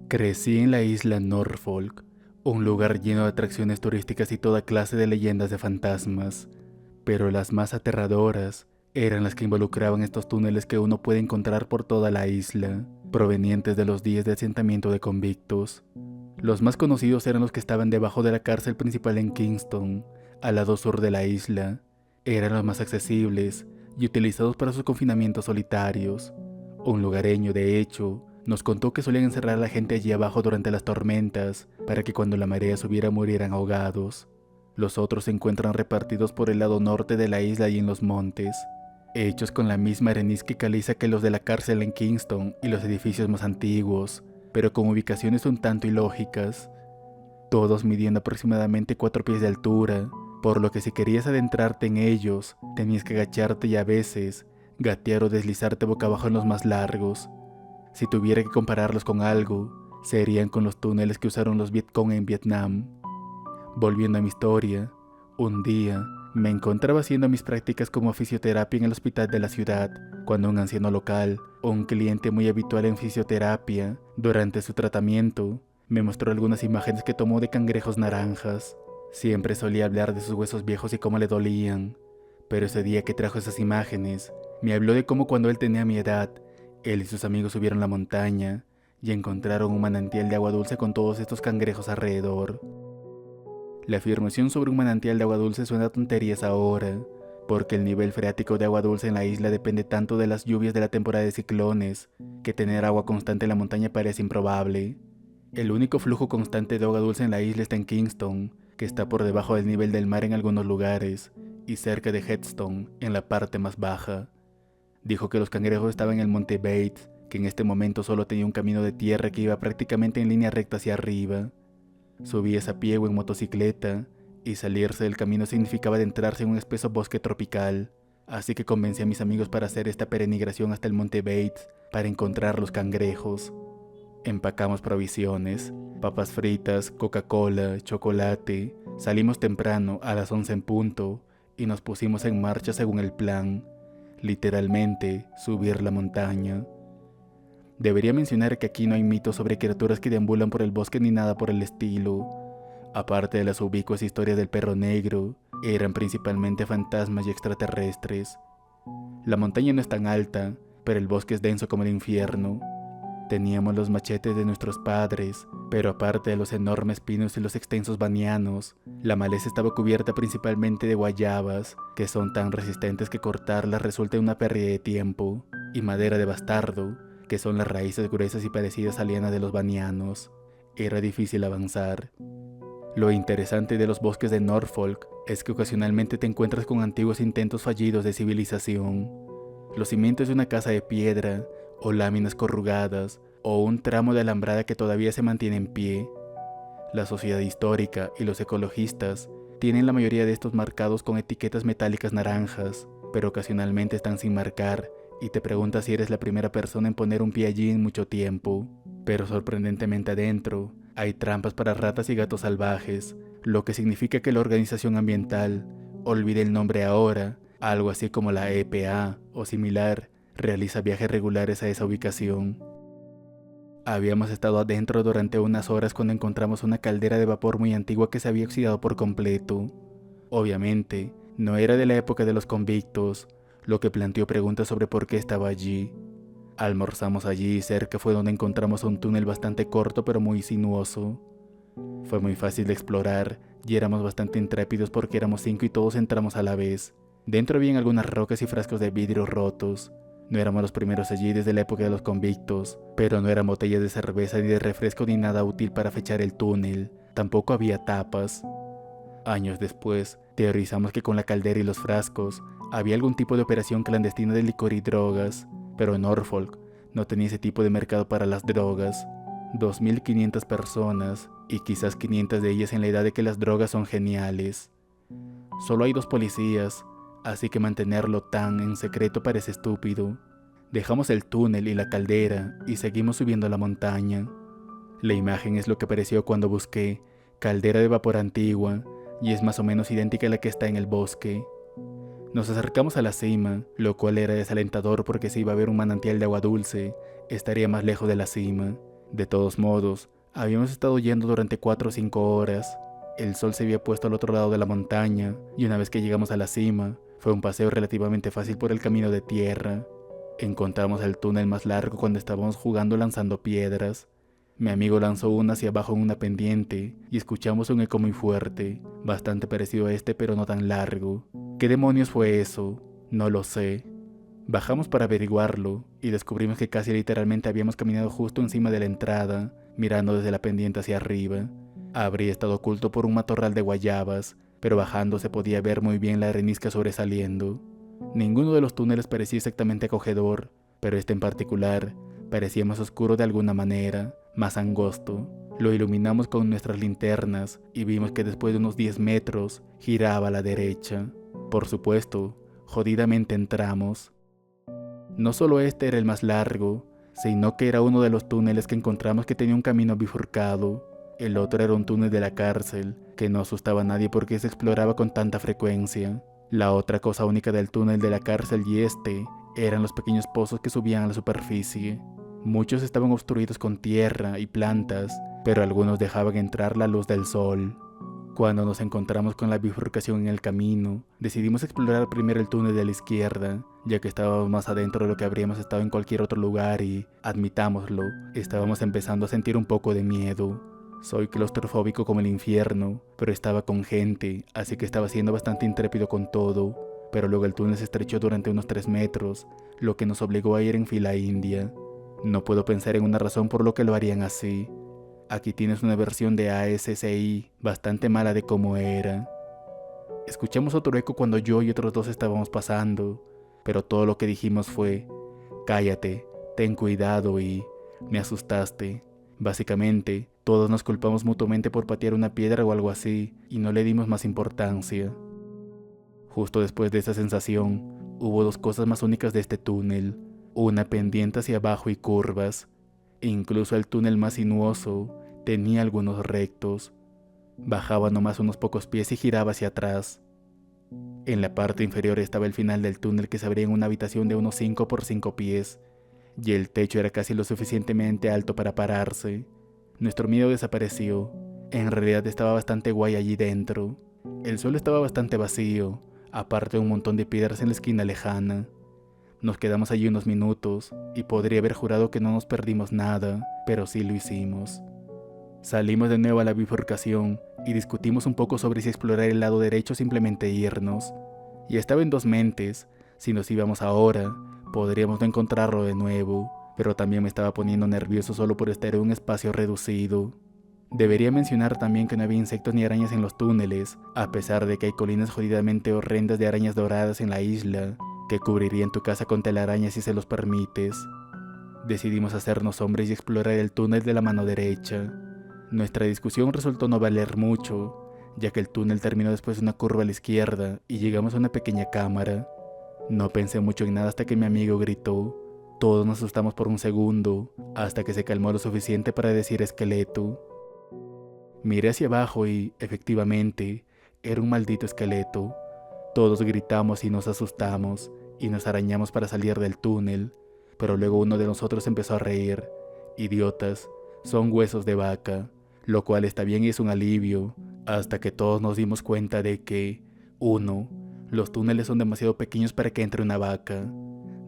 Crecí en la isla Norfolk, un lugar lleno de atracciones turísticas y toda clase de leyendas de fantasmas, pero las más aterradoras eran las que involucraban estos túneles que uno puede encontrar por toda la isla, provenientes de los días de asentamiento de convictos. Los más conocidos eran los que estaban debajo de la cárcel principal en Kingston, al lado sur de la isla. Eran los más accesibles y utilizados para sus confinamientos solitarios. Un lugareño, de hecho, nos contó que solían encerrar a la gente allí abajo durante las tormentas para que cuando la marea subiera murieran ahogados. Los otros se encuentran repartidos por el lado norte de la isla y en los montes, hechos con la misma arenisca y caliza que los de la cárcel en Kingston y los edificios más antiguos, pero con ubicaciones un tanto ilógicas, todos midiendo aproximadamente 4 pies de altura, por lo que si querías adentrarte en ellos, tenías que agacharte y a veces gatear o deslizarte boca abajo en los más largos. Si tuviera que compararlos con algo, serían con los túneles que usaron los Vietcong en Vietnam. Volviendo a mi historia, un día me encontraba haciendo mis prácticas como fisioterapia en el hospital de la ciudad, cuando un anciano local, un cliente muy habitual en fisioterapia, durante su tratamiento, me mostró algunas imágenes que tomó de cangrejos naranjas. Siempre solía hablar de sus huesos viejos y cómo le dolían, pero ese día que trajo esas imágenes, me habló de cómo cuando él tenía mi edad, él y sus amigos subieron la montaña y encontraron un manantial de agua dulce con todos estos cangrejos alrededor. La afirmación sobre un manantial de agua dulce suena a tonterías ahora, porque el nivel freático de agua dulce en la isla depende tanto de las lluvias de la temporada de ciclones, que tener agua constante en la montaña parece improbable. El único flujo constante de agua dulce en la isla está en Kingston, que está por debajo del nivel del mar en algunos lugares, y cerca de Headstone, en la parte más baja. Dijo que los cangrejos estaban en el monte Bates, que en este momento solo tenía un camino de tierra que iba prácticamente en línea recta hacia arriba. Subías a pie o en motocicleta, y salirse del camino significaba adentrarse en un espeso bosque tropical, así que convencí a mis amigos para hacer esta peregrinación hasta el monte Bates para encontrar los cangrejos. Empacamos provisiones, papas fritas, Coca-Cola, chocolate, salimos temprano a las 11 en punto y nos pusimos en marcha según el plan, literalmente subir la montaña. Debería mencionar que aquí no hay mitos sobre criaturas que deambulan por el bosque ni nada por el estilo. Aparte de las ubicuas historias del perro negro, eran principalmente fantasmas y extraterrestres. La montaña no es tan alta, pero el bosque es denso como el infierno. Teníamos los machetes de nuestros padres, pero aparte de los enormes pinos y los extensos banianos, la maleza estaba cubierta principalmente de guayabas, que son tan resistentes que cortarlas resulta una pérdida de tiempo, y madera de bastardo, que son las raíces gruesas y parecidas a lianas de los banianos. Era difícil avanzar. Lo interesante de los bosques de Norfolk es que ocasionalmente te encuentras con antiguos intentos fallidos de civilización. Los cimientos de una casa de piedra, o láminas corrugadas, o un tramo de alambrada que todavía se mantiene en pie. La sociedad histórica y los ecologistas tienen la mayoría de estos marcados con etiquetas metálicas naranjas, pero ocasionalmente están sin marcar y te preguntas si eres la primera persona en poner un pie allí en mucho tiempo. Pero sorprendentemente adentro, hay trampas para ratas y gatos salvajes, lo que significa que la organización ambiental, olvide el nombre ahora, algo así como la EPA o similar, realiza viajes regulares a esa ubicación. Habíamos estado adentro durante unas horas cuando encontramos una caldera de vapor muy antigua que se había oxidado por completo. Obviamente, no era de la época de los convictos, lo que planteó preguntas sobre por qué estaba allí. Almorzamos allí y cerca fue donde encontramos un túnel bastante corto pero muy sinuoso. Fue muy fácil de explorar y éramos bastante intrépidos porque éramos 5 y todos entramos a la vez. Dentro habían algunas rocas y frascos de vidrio rotos. No éramos los primeros allí desde la época de los convictos, pero no eran botellas de cerveza ni de refresco ni nada útil para fechar el túnel. Tampoco había tapas. Años después, teorizamos que con la caldera y los frascos había algún tipo de operación clandestina de licor y drogas, pero Norfolk no tenía ese tipo de mercado para las drogas. 2.500 personas, y quizás 500 de ellas en la edad de que las drogas son geniales. Solo hay 2 policías, así que mantenerlo tan en secreto parece estúpido. Dejamos el túnel y la caldera y seguimos subiendo la montaña. La imagen es lo que apareció cuando busqué caldera de vapor antigua y es más o menos idéntica a la que está en el bosque. Nos acercamos a la cima, lo cual era desalentador porque si iba a haber un manantial de agua dulce, estaría más lejos de la cima, De todos modos, habíamos estado yendo durante 4 o 5 horas. El sol se había puesto al otro lado de la montaña y una vez que llegamos a la cima, fue un paseo relativamente fácil por el camino de tierra. Encontramos el túnel más largo cuando estábamos jugando lanzando piedras. Mi amigo lanzó una hacia abajo en una pendiente y escuchamos un eco muy fuerte, bastante parecido a este pero no tan largo. ¿Qué demonios fue eso? No lo sé. Bajamos para averiguarlo y descubrimos que casi literalmente habíamos caminado justo encima de la entrada, mirando desde la pendiente hacia arriba. Habría estado oculto por un matorral de guayabas, pero bajando se podía ver muy bien la arenisca sobresaliendo. Ninguno de los túneles parecía exactamente acogedor, pero este en particular parecía más oscuro de alguna manera, más angosto. Lo iluminamos con nuestras linternas y vimos que después de unos 10 metros giraba a la derecha. Por supuesto, jodidamente entramos. No solo este era el más largo, sino que era uno de los túneles que encontramos que tenía un camino bifurcado. El otro era un túnel de la cárcel, que no asustaba a nadie porque se exploraba con tanta frecuencia. La otra cosa única del túnel de la cárcel y este eran los pequeños pozos que subían a la superficie. Muchos estaban obstruidos con tierra y plantas, pero algunos dejaban entrar la luz del sol. Cuando nos encontramos con la bifurcación en el camino, decidimos explorar primero el túnel de la izquierda, ya que estábamos más adentro de lo que habríamos estado en cualquier otro lugar y, admitámoslo, estábamos empezando a sentir un poco de miedo. Soy claustrofóbico como el infierno, pero estaba con gente, así que estaba siendo bastante intrépido con todo, pero luego el túnel se estrechó durante unos 3 metros, lo que nos obligó a ir en fila india. No puedo pensar en una razón por lo que lo harían así. Aquí tienes una versión de ASSI bastante mala de cómo era. Escuchamos otro eco cuando yo y otros 2 estábamos pasando, pero todo lo que dijimos fue: cállate, ten cuidado y me asustaste. Básicamente, todos nos culpamos mutuamente por patear una piedra o algo así y no le dimos más importancia. Justo después de esa sensación, hubo 2 cosas más únicas de este túnel, una pendiente hacia abajo y curvas. Incluso el túnel más sinuoso tenía algunos rectos. Bajaba nomás unos pocos pies y giraba hacia atrás. En la parte inferior estaba el final del túnel que se abría en una habitación de unos 5 por 5 pies, y el techo era casi lo suficientemente alto para pararse. Nuestro miedo desapareció. En realidad estaba bastante guay allí dentro. El suelo estaba bastante vacío, aparte de un montón de piedras en la esquina lejana. Nos quedamos allí unos minutos y podría haber jurado que no nos perdimos nada, pero sí lo hicimos. Salimos de nuevo a la bifurcación y discutimos un poco sobre si explorar el lado derecho o simplemente irnos. Y estaba en 2 mentes: si nos íbamos ahora, podríamos no encontrarlo de nuevo, pero también me estaba poniendo nervioso solo por estar en un espacio reducido. Debería mencionar también que no había insectos ni arañas en los túneles, a pesar de que hay colinas jodidamente horrendas de arañas doradas en la isla, que cubrirían tu casa con telarañas si se los permites. Decidimos hacernos hombres y explorar el túnel de la mano derecha. Nuestra discusión resultó no valer mucho, ya que el túnel terminó después de una curva a la izquierda y llegamos a una pequeña cámara. No pensé mucho en nada hasta que mi amigo gritó. Todos nos asustamos por un segundo, hasta que se calmó lo suficiente para decir esqueleto. Miré hacia abajo y, efectivamente, era un maldito esqueleto. Todos gritamos y nos asustamos, y nos arañamos para salir del túnel, pero luego uno de nosotros empezó a reír. Idiotas, son huesos de vaca, lo cual está bien y es un alivio, hasta que todos nos dimos cuenta de que 1. Los túneles son demasiado pequeños para que entre una vaca.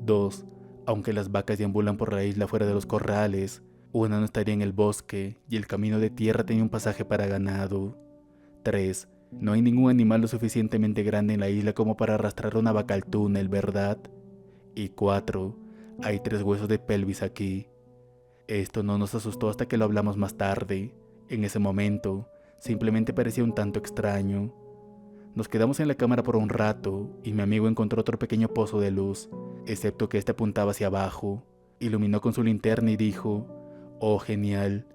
2. Aunque las vacas deambulan por la isla fuera de los corrales, una no estaría en el bosque y el camino de tierra tenía un pasaje para ganado. 3. No hay ningún animal lo suficientemente grande en la isla como para arrastrar una vaca al túnel, ¿verdad? Y 4. Hay 3 huesos de pelvis aquí. Esto no nos asustó hasta que lo hablamos más tarde. En ese momento, simplemente parecía un tanto extraño. Nos quedamos en la cámara por un rato y mi amigo encontró otro pequeño pozo de luz, excepto que este apuntaba hacia abajo. Iluminó con su linterna y dijo: «Oh, genial».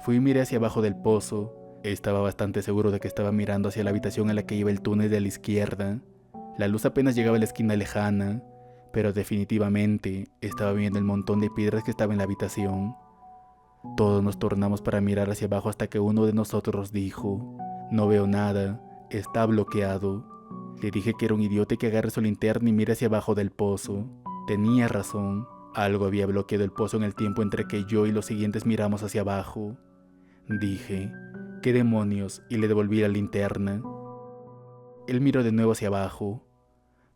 Fui y miré hacia abajo del pozo. Estaba bastante seguro de que estaba mirando hacia la habitación a la que iba el túnel de la izquierda. La luz apenas llegaba a la esquina lejana, pero definitivamente estaba viendo el montón de piedras que estaba en la habitación. Todos nos tornamos para mirar hacia abajo hasta que uno de nosotros dijo: «No veo nada, está bloqueado». Le dije que era un idiota y que agarre su linterna y mire hacia abajo del pozo. Tenía razón, Algo había bloqueado el pozo en el tiempo entre que yo y los siguientes miramos hacia abajo. Dije, ¿qué demonios? Y le devolví la linterna. Él miró de nuevo hacia abajo.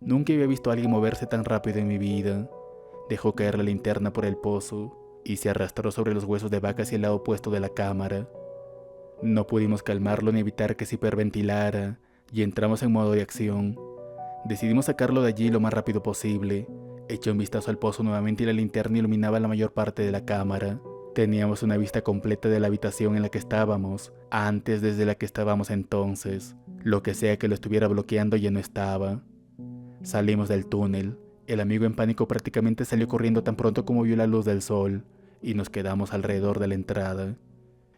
Nunca había visto a alguien moverse tan rápido en mi vida. Dejó caer la linterna por el pozo y se arrastró sobre los huesos de vaca hacia el lado opuesto de la cámara. No pudimos calmarlo ni evitar que se hiperventilara y entramos en modo de acción. Decidimos sacarlo de allí lo más rápido posible. Eché un vistazo al pozo nuevamente y la linterna iluminaba la mayor parte de la cámara. Teníamos una vista completa de la habitación en la que estábamos, antes desde la que estábamos entonces. Lo que sea que lo estuviera bloqueando ya no estaba. Salimos del túnel. El amigo en pánico prácticamente salió corriendo tan pronto como vio la luz del sol, y nos quedamos alrededor de la entrada.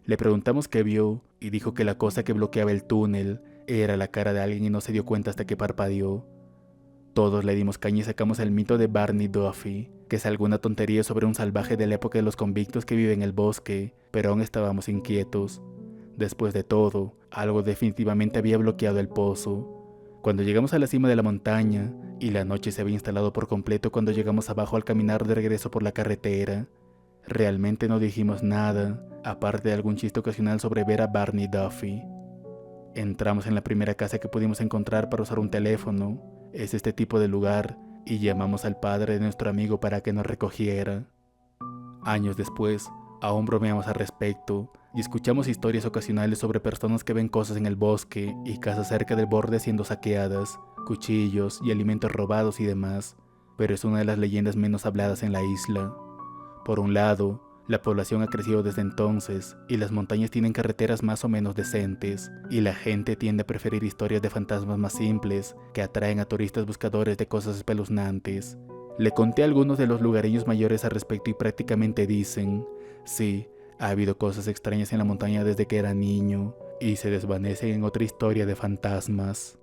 Le preguntamos qué vio, y dijo que la cosa que bloqueaba el túnel era la cara de alguien y no se dio cuenta hasta que parpadeó. Todos le dimos caña y sacamos el mito de Barney Duffy, que es alguna tontería sobre un salvaje de la época de los convictos que vive en el bosque, pero aún estábamos inquietos. Después de todo, algo definitivamente había bloqueado el pozo. Cuando llegamos a la cima de la montaña, y la noche se había instalado por completo cuando llegamos abajo al caminar de regreso por la carretera, realmente no dijimos nada, aparte de algún chiste ocasional sobre ver a Barney Duffy. Entramos en la primera casa que pudimos encontrar para usar un teléfono. Es este tipo de lugar, y llamamos al padre de nuestro amigo para que nos recogiera. Años después, aún bromeamos al respecto, y escuchamos historias ocasionales sobre personas que ven cosas en el bosque y casas cerca del borde siendo saqueadas, cuchillos y alimentos robados y demás, pero es una de las leyendas menos habladas en la isla. Por un lado, la población ha crecido desde entonces y las montañas tienen carreteras más o menos decentes, y la gente tiende a preferir historias de fantasmas más simples que atraen a turistas buscadores de cosas espeluznantes. Le conté a algunos de los lugareños mayores al respecto y prácticamente dicen, sí, ha habido cosas extrañas en la montaña desde que era niño, y se desvanecen en otra historia de fantasmas.